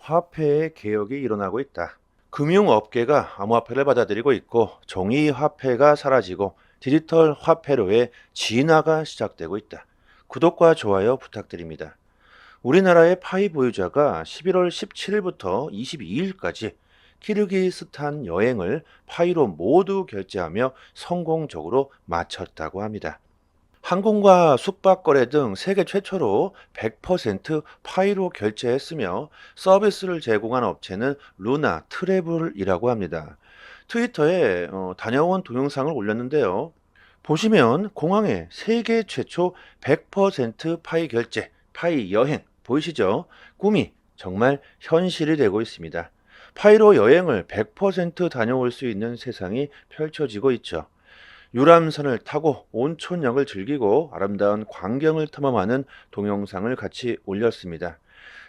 화폐의 개혁이 일어나고 있다. 금융업계가 암호화폐를 받아들이고 있고 종이 화폐가 사라지고 디지털 화폐로의 진화가 시작되고 있다. 구독과 좋아요 부탁드립니다. 우리나라의 파이 보유자가 11월 17일부터 22일까지 키르기스탄 여행을 파이로 모두 결제하며 성공적으로 마쳤다고 합니다. 항공과 숙박거래 등 세계 최초로 100% 파이로 결제했으며 서비스를 제공한 업체는 루나 트래블이라고 합니다. 트위터에 다녀온 동영상을 올렸는데요. 보시면 공항에 세계 최초 100% 파이 결제, 파이 여행 보이시죠? 꿈이 정말 현실이 되고 있습니다. 파이로 여행을 100% 다녀올 수 있는 세상이 펼쳐지고 있죠. 유람선을 타고 온천역을 즐기고 아름다운 광경을 탐험하는 동영상을 같이 올렸습니다.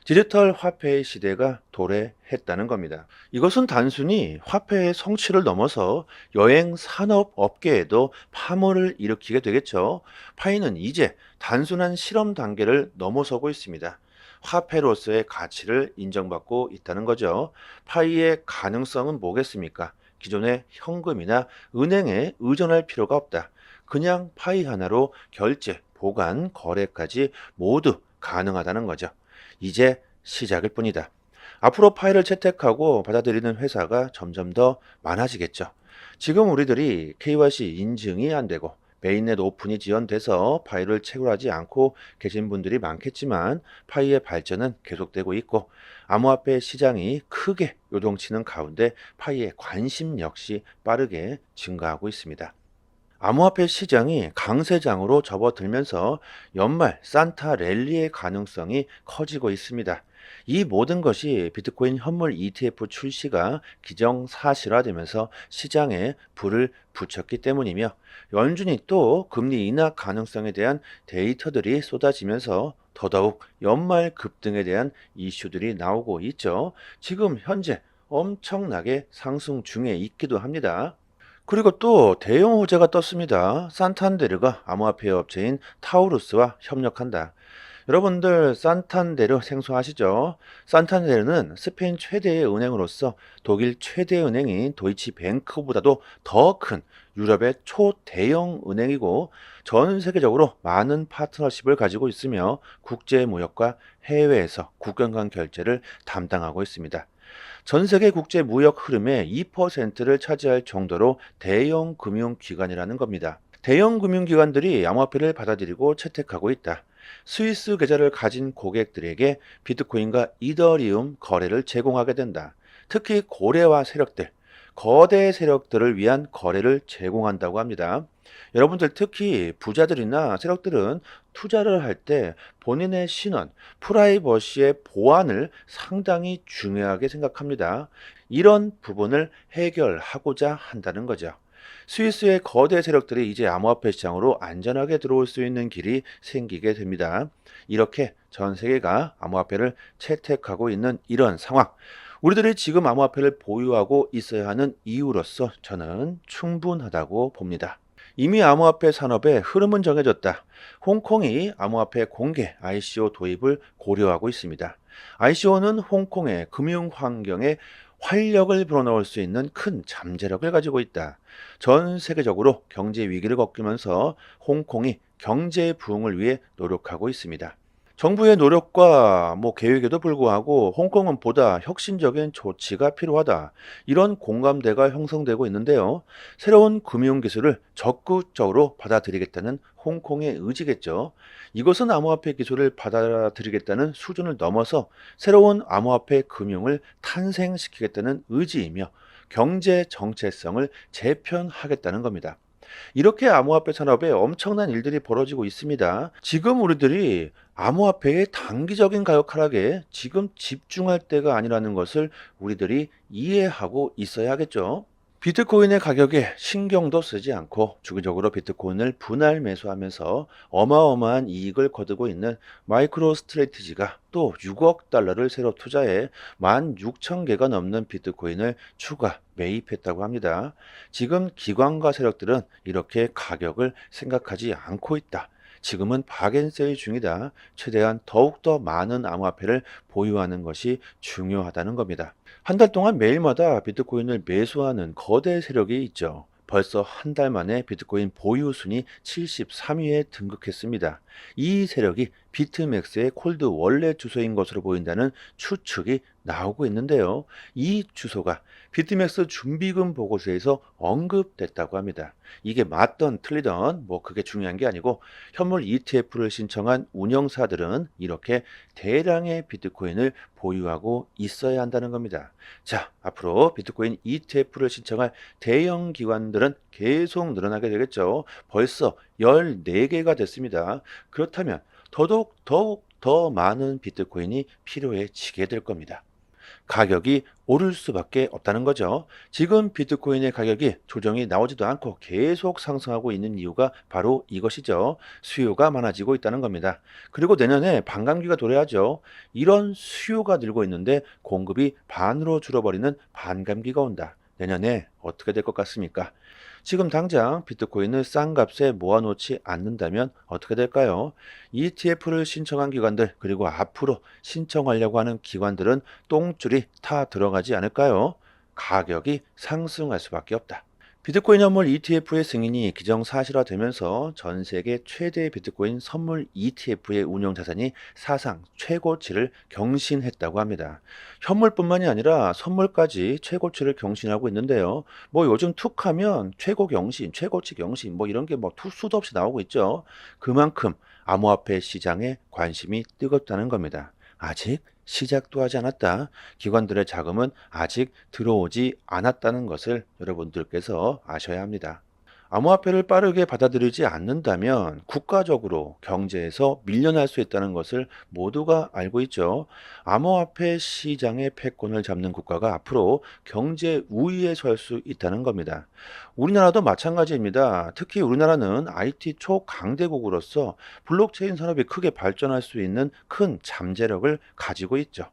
디지털 화폐의 시대가 도래했다는 겁니다. 이것은 단순히 화폐의 성취를 넘어서 여행 산업 업계에도 파문을 일으키게 되겠죠. 파이는 이제 단순한 실험 단계를 넘어서고 있습니다. 화폐로서의 가치를 인정받고 있다는 거죠. 파이의 가능성은 뭐겠습니까? 기존의 현금이나 은행에 의존할 필요가 없다. 그냥 파이 하나로 결제, 보관, 거래까지 모두 가능하다는 거죠. 이제 시작일 뿐이다. 앞으로 파일을 채택하고 받아들이는 회사가 점점 더 많아지겠죠. 지금 우리들이 KYC 인증이 안 되고 메인넷 오픈이 지연돼서 파일을 채굴하지 않고 계신 분들이 많겠지만 파이의 발전은 계속되고 있고 암호화폐 시장이 크게 요동치는 가운데 파이의 관심 역시 빠르게 증가하고 있습니다. 암호화폐 시장이 강세장으로 접어들면서 연말 산타 랠리의 가능성이 커지고 있습니다. 이 모든 것이 비트코인 현물 ETF 출시가 기정사실화되면서 시장에 불을 붙였기 때문이며 연준이 또 금리 인하 가능성에 대한 데이터들이 쏟아지면서 더더욱 연말 급등에 대한 이슈들이 나오고 있죠. 지금 현재 엄청나게 상승 중에 있기도 합니다. 그리고 또 대형 호재가 떴습니다. 산탄데르가 암호화폐 업체인 타우루스와 협력한다. 여러분들 산탄데르 생소하시죠? 산탄데르는 스페인 최대의 은행으로서 독일 최대 은행인 도이치뱅크보다도 더 큰 유럽의 초대형 은행이고 전 세계적으로 많은 파트너십을 가지고 있으며 국제 무역과 해외에서 국경 간 결제를 담당하고 있습니다. 전 세계 국제 무역 흐름의 2%를 차지할 정도로 대형 금융기관이라는 겁니다. 대형 금융기관들이 암호화폐를 받아들이고 채택하고 있다. 스위스 계좌를 가진 고객들에게 비트코인과 이더리움 거래를 제공하게 된다. 특히 고래와 세력들, 거대 세력들을 위한 거래를 제공한다고 합니다. 여러분들 특히 부자들이나 세력들은 투자를 할 때 본인의 신원, 프라이버시의 보안을 상당히 중요하게 생각합니다. 이런 부분을 해결하고자 한다는 거죠. 스위스의 거대 세력들이 이제 암호화폐 시장으로 안전하게 들어올 수 있는 길이 생기게 됩니다. 이렇게 전 세계가 암호화폐를 채택하고 있는 이런 상황. 우리들이 지금 암호화폐를 보유하고 있어야 하는 이유로서 저는 충분하다고 봅니다. 이미 암호화폐 산업의 흐름은 정해졌다. 홍콩이 암호화폐 공개 ICO 도입을 고려하고 있습니다. ICO는 홍콩의 금융 환경에 활력을 불어넣을 수 있는 큰 잠재력을 가지고 있다. 전 세계적으로 경제 위기를 겪으면서 홍콩이 경제 부흥을 위해 노력하고 있습니다. 정부의 노력과 계획에도 불구하고 홍콩은 보다 혁신적인 조치가 필요하다. 이런 공감대가 형성되고 있는데요. 새로운 금융 기술을 적극적으로 받아들이겠다는 홍콩의 의지겠죠. 이것은 암호화폐 기술을 받아들이겠다는 수준을 넘어서 새로운 암호화폐 금융을 탄생시키겠다는 의지이며 경제 정체성을 재편하겠다는 겁니다. 이렇게 암호화폐 산업에 엄청난 일들이 벌어지고 있습니다. 지금 우리들이 암호화폐의 단기적인 가격 하락에 지금 집중할 때가 아니라는 것을 우리들이 이해하고 있어야 하겠죠. 비트코인의 가격에 신경도 쓰지 않고 주기적으로 비트코인을 분할 매수하면서 어마어마한 이익을 거두고 있는 마이크로 스트레티지가 또 6억 달러를 새로 투자해 16,000개가 넘는 비트코인을 추가 매입했다고 합니다. 지금 기관과 세력들은 이렇게 가격을 생각하지 않고 있다. 지금은 박앤세일 중이다. 최대한 더욱더 많은 암호화폐를 보유하는 것이 중요하다는 겁니다. 한 달 동안 매일마다 비트코인을 매수하는 거대 세력이 있죠. 벌써 한 달 만에 비트코인 보유 순위 73위에 등극했습니다. 이 세력이 비트맥스의 콜드 원래 주소인 것으로 보인다는 추측이 나오고 있는데요. 이 주소가 비트맥스 준비금 보고서에서 언급됐다고 합니다. 이게 맞던 틀리던 뭐 그게 중요한 게 아니고 현물 ETF를 신청한 운영사들은 이렇게 대량의 비트코인을 보유하고 있어야 한다는 겁니다. 자, 앞으로 비트코인 ETF를 신청할 대형 기관들은 계속 늘어나게 되겠죠. 벌써 14개가 됐습니다. 그렇다면 더욱 더 많은 비트코인이 필요해지게 될 겁니다. 가격이 오를 수밖에 없다는 거죠. 지금 비트코인의 가격이 조정이 나오지도 않고 계속 상승하고 있는 이유가 바로 이것이죠. 수요가 많아지고 있다는 겁니다. 그리고 내년에 반감기가 도래하죠. 이런 수요가 늘고 있는데 공급이 반으로 줄어버리는 반감기가 온다. 내년에 어떻게 될 것 같습니까? 지금 당장 비트코인을 싼 값에 모아놓지 않는다면 어떻게 될까요? ETF를 신청한 기관들 그리고 앞으로 신청하려고 하는 기관들은 똥줄이 타 들어가지 않을까요? 가격이 상승할 수밖에 없다. 비트코인 현물 ETF의 승인이 기정사실화되면서 전 세계 최대 비트코인 선물 ETF의 운용 자산이 사상 최고치를 경신했다고 합니다. 현물뿐만이 아니라 선물까지 최고치를 경신하고 있는데요. 뭐 요즘 툭하면 최고 경신, 최고치 경신 뭐 이런 게 뭐 수도 없이 나오고 있죠. 그만큼 암호화폐 시장에 관심이 뜨겁다는 겁니다. 아직 시작도 하지 않았다. 기관들의 자금은 아직 들어오지 않았다는 것을 여러분들께서 아셔야 합니다. 암호화폐를 빠르게 받아들이지 않는다면 국가적으로 경제에서 밀려날 수 있다는 것을 모두가 알고 있죠. 암호화폐 시장의 패권을 잡는 국가가 앞으로 경제 우위에 설 수 있다는 겁니다. 우리나라도 마찬가지입니다. 특히 우리나라는 IT 초강대국으로서 블록체인 산업이 크게 발전할 수 있는 큰 잠재력을 가지고 있죠.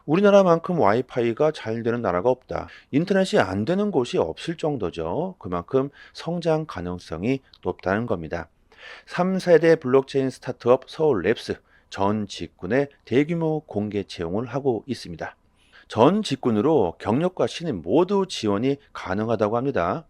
우리나라만큼 와이파이가 잘 되는 나라가 없다. 인터넷이 안 되는 곳이 없을 정도죠. 그만큼 성장 가능성이 높다는 겁니다. 3세대 블록체인 스타트업 서울랩스 전 직군의 대규모 공개 채용을 하고 있습니다. 전 직군으로 경력과 신입 모두 지원이 가능하다고 합니다.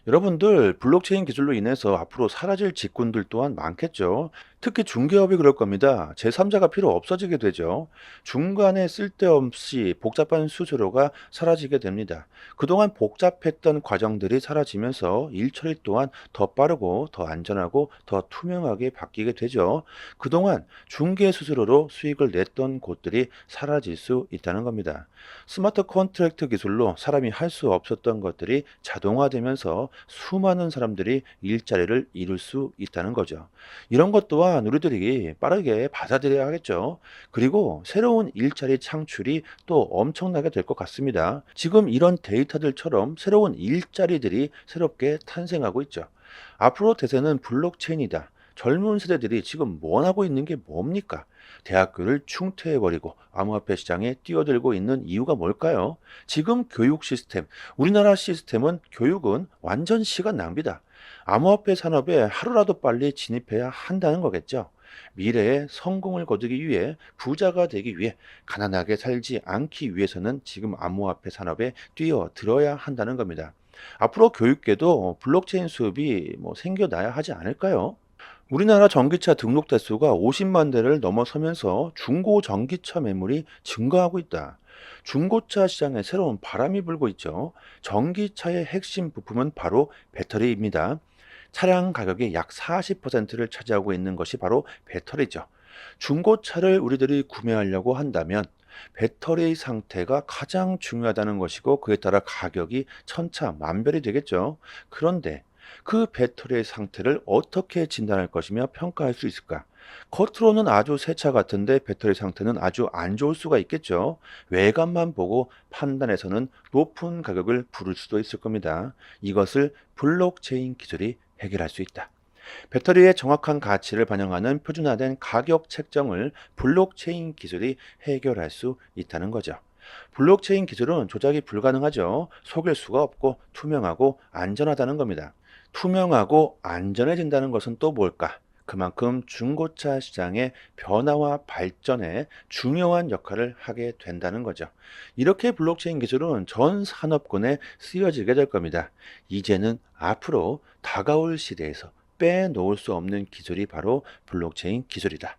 여러분들 블록체인 기술로 인해서 앞으로 사라질 직군들 또한 많겠죠. 특히 중개업이 그럴 겁니다. 제3자가 필요 없어지게 되죠. 중간에 쓸데없이 복잡한 수수료가 사라지게 됩니다. 그동안 복잡했던 과정들이 사라지면서 일 처리 또한 더 빠르고 더 안전하고 더 투명하게 바뀌게 되죠. 그동안 중개 수수료로 수익을 냈던 곳들이 사라질 수 있다는 겁니다. 스마트 컨트랙트 기술로 사람이 할 수 없었던 것들이 자동화되면서 수많은 사람들이 일자리를 잃을 수 있다는 거죠. 이런 것 또한 우리들이 빠르게 받아들여야 하겠죠. 그리고 새로운 일자리 창출이 또 엄청나게 될 것 같습니다. 지금 이런 데이터들처럼 새로운 일자리들이 새롭게 탄생하고 있죠. 앞으로 대세는 블록체인이다. 젊은 세대들이 지금 원하고 있는 게 뭡니까? 대학교를 충퇴해버리고 암호화폐 시장에 뛰어들고 있는 이유가 뭘까요? 지금 교육 시스템, 우리나라 시스템은 교육은 완전 시간 낭비다. 암호화폐 산업에 하루라도 빨리 진입해야 한다는 거겠죠. 미래에 성공을 거두기 위해 부자가 되기 위해 가난하게 살지 않기 위해서는 지금 암호화폐 산업에 뛰어들어야 한다는 겁니다. 앞으로 교육계도 블록체인 수업이 생겨나야 하지 않을까요? 우리나라 전기차 등록 대수가 50만 대를 넘어서면서 중고 전기차 매물이 증가하고 있다. 중고차 시장에 새로운 바람이 불고 있죠. 전기차의 핵심 부품은 바로 배터리입니다. 차량 가격의 약 40%를 차지하고 있는 것이 바로 배터리죠. 중고차를 우리들이 구매하려고 한다면 배터리 상태가 가장 중요하다는 것이고 그에 따라 가격이 천차만별이 되겠죠. 그런데 그 배터리의 상태를 어떻게 진단할 것이며 평가할 수 있을까? 겉으로는 아주 새 차 같은데 배터리 상태는 아주 안 좋을 수가 있겠죠. 외관만 보고 판단해서는 높은 가격을 부를 수도 있을 겁니다. 이것을 블록체인 기술이 해결할 수 있다. 배터리의 정확한 가치를 반영하는 표준화된 가격 책정을 블록체인 기술이 해결할 수 있다는 거죠. 블록체인 기술은 조작이 불가능하죠. 속일 수가 없고 투명하고 안전하다는 겁니다. 투명하고 안전해진다는 것은 또 뭘까? 그만큼 중고차 시장의 변화와 발전에 중요한 역할을 하게 된다는 거죠. 이렇게 블록체인 기술은 전 산업군에 쓰여지게 될 겁니다. 이제는 앞으로 다가올 시대에서 빼놓을 수 없는 기술이 바로 블록체인 기술이다.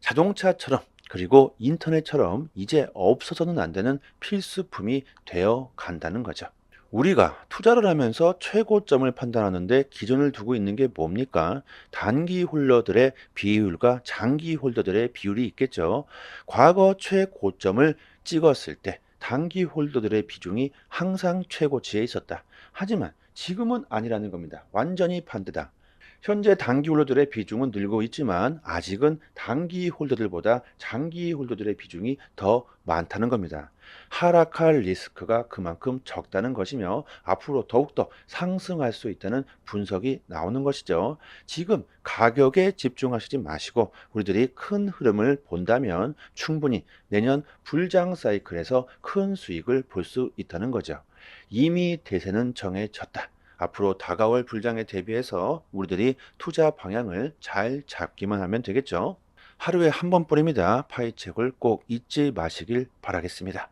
자동차처럼 그리고 인터넷처럼 이제 없어서는 안 되는 필수품이 되어 간다는 거죠. 우리가 투자를 하면서 최고점을 판단하는데 기준을 두고 있는 게 뭡니까? 단기 홀더들의 비율과 장기 홀더들의 비율이 있겠죠. 과거 최고점을 찍었을 때 단기 홀더들의 비중이 항상 최고치에 있었다. 하지만 지금은 아니라는 겁니다. 완전히 반대다. 현재 단기 홀더들의 비중은 늘고 있지만 아직은 단기 홀더들보다 장기 홀더들의 비중이 더 많다는 겁니다. 하락할 리스크가 그만큼 적다는 것이며 앞으로 더욱더 상승할 수 있다는 분석이 나오는 것이죠. 지금 가격에 집중하시지 마시고 우리들이 큰 흐름을 본다면 충분히 내년 불장 사이클에서 큰 수익을 볼 수 있다는 거죠. 이미 대세는 정해졌다. 앞으로 다가올 불장에 대비해서 우리들이 투자 방향을 잘 잡기만 하면 되겠죠. 하루에 한 번뿐입니다. 파이책을 꼭 잊지 마시길 바라겠습니다.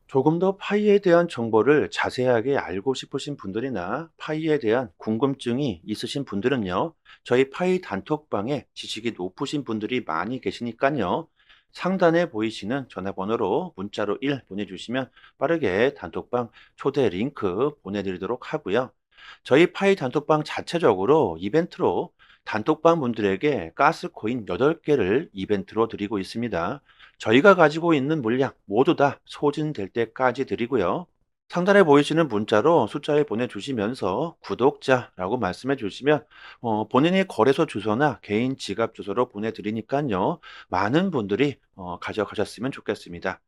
조금 더 파이에 대한 정보를 자세하게 알고 싶으신 분들이나 파이에 대한 궁금증이 있으신 분들은요, 저희 파이 단톡방에 지식이 높으신 분들이 많이 계시니까요, 상단에 보이시는 전화번호로 문자로 1 보내주시면 빠르게 단톡방 초대 링크 보내드리도록 하고요. 저희 파이 단톡방 자체적으로 이벤트로 단톡방 분들에게 가스코인 8개를 이벤트로 드리고 있습니다. 저희가 가지고 있는 물량 모두 다 소진될 때까지 드리고요. 상단에 보이시는 문자로 숫자를 보내주시면서 구독자라고 말씀해 주시면 본인의 거래소 주소나 개인 지갑 주소로 보내드리니까요. 많은 분들이 가져가셨으면 좋겠습니다.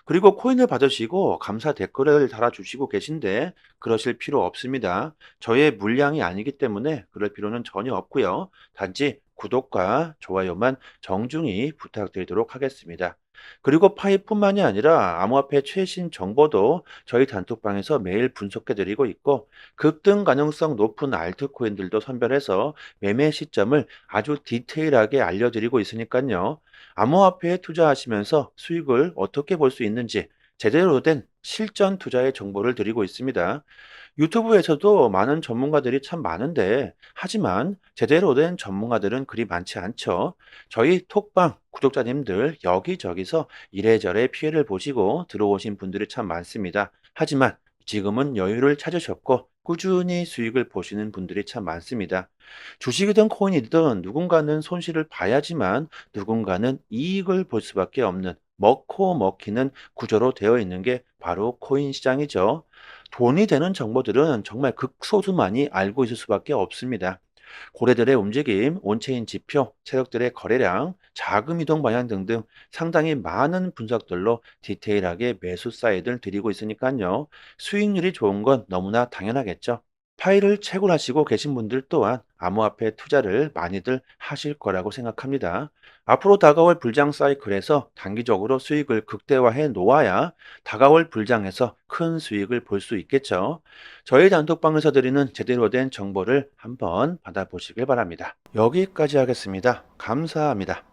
그리고 코인을 받으시고 감사 댓글을 달아주시고 계신데 그러실 필요 없습니다. 저의 물량이 아니기 때문에 그럴 필요는 전혀 없고요. 단지 구독과 좋아요만 정중히 부탁드리도록 하겠습니다. 그리고 파이뿐만이 아니라 암호화폐 최신 정보도 저희 단톡방에서 매일 분석해 드리고 있고 급등 가능성 높은 알트코인들도 선별해서 매매 시점을 아주 디테일하게 알려드리고 있으니까요. 암호화폐에 투자하시면서 수익을 어떻게 볼 수 있는지 제대로 된 실전 투자의 정보를 드리고 있습니다. 유튜브에서도 많은 전문가들이 참 많은데, 하지만 제대로 된 전문가들은 그리 많지 않죠. 저희 톡방 구독자님들 여기저기서 이래저래 피해를 보시고 들어오신 분들이 참 많습니다. 하지만 지금은 여유를 찾으셨고 꾸준히 수익을 보시는 분들이 참 많습니다. 주식이든 코인이든 누군가는 손실을 봐야지만 누군가는 이익을 볼 수밖에 없는 먹고 먹히는 구조로 되어 있는 게 바로 코인 시장이죠. 돈이 되는 정보들은 정말 극소수만이 알고 있을 수밖에 없습니다. 고래들의 움직임, 온체인 지표, 세력들의 거래량, 자금 이동 방향 등등 상당히 많은 분석들로 디테일하게 매수 사이드를 드리고 있으니까요. 수익률이 좋은 건 너무나 당연하겠죠. 파일을 채굴하시고 계신 분들 또한 암호화폐 투자를 많이들 하실 거라고 생각합니다. 앞으로 다가올 불장 사이클에서 단기적으로 수익을 극대화해 놓아야 다가올 불장에서 큰 수익을 볼 수 있겠죠. 저희 단톡방에서 드리는 제대로 된 정보를 한번 받아보시길 바랍니다. 여기까지 하겠습니다. 감사합니다.